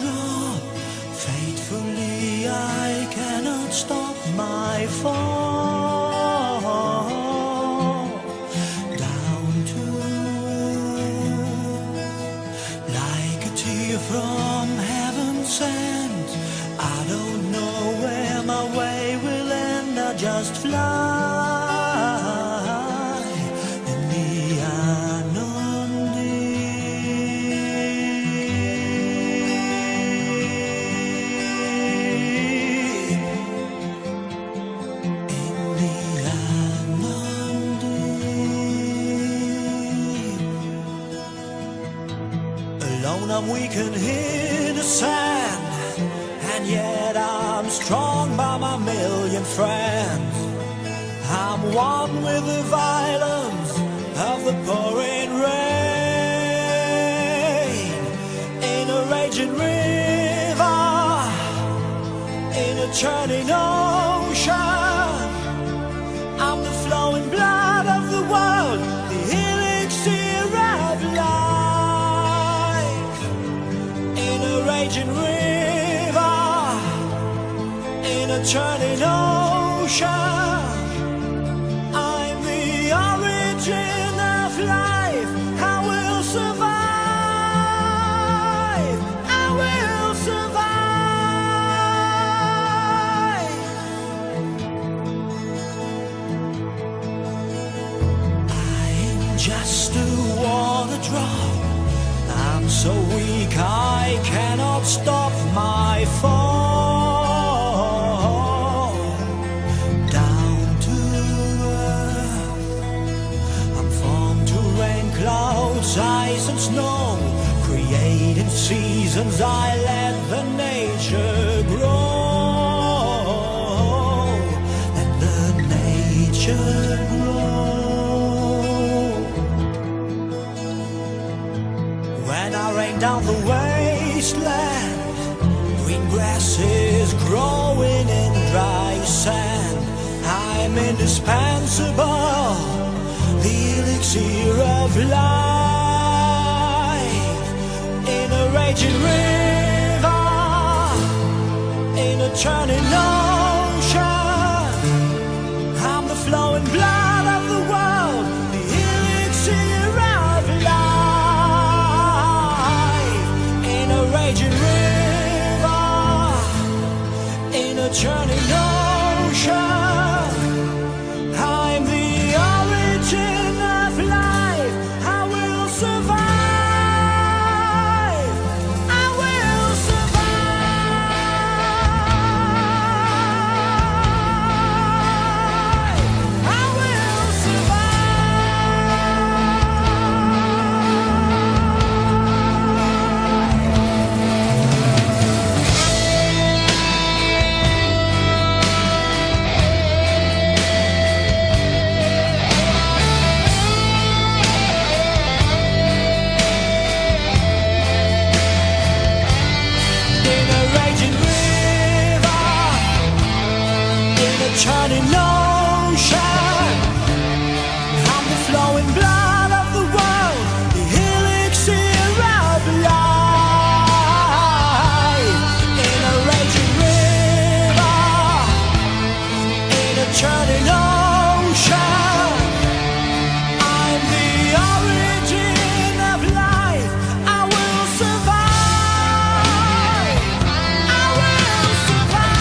draw. Faithfully I cannot stop my fall down to earth, like a tear from heaven sent. I don't know where my way will end. I just fly in the unknown deep. In the unknown deep. Alone I'm weak and in the sand, and yet I'm strong by my million friends. I'm one with the violence of the pouring rain. In a raging river, in a churning ocean, I'm the flowing blood of the world, the elixir of life. In a raging river, in a churning ocean, I'm the origin of life. I will survive. I will survive. I'm just a water drop. I'm so weak I cannot stop my fall down to earth. I'm formed to rain clouds, ice and snow, creating seasons. I let the nature grow. Let the nature grow. When I rain down the wasteland, green grasses growing in dry sand, I'm indispensable, the elixir of life. In a raging river, in a churning ocean, I'm the flowing blood of the world, the elixir of life. In a raging river, in a churning ocean, I'm the origin of life. I will survive. I will survive. I will in a raging river, in a churning ocean, I'm the flowing blood of the world, the elixir of life. In a raging river, in a churning ocean, I'm the origin of life. I will survive. I will survive.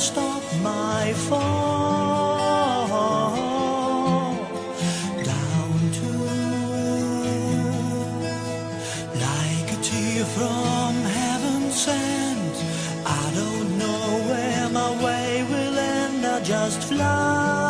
stop my fall down to earth like a tear from heaven sent. I don't know where my way will end. I just fly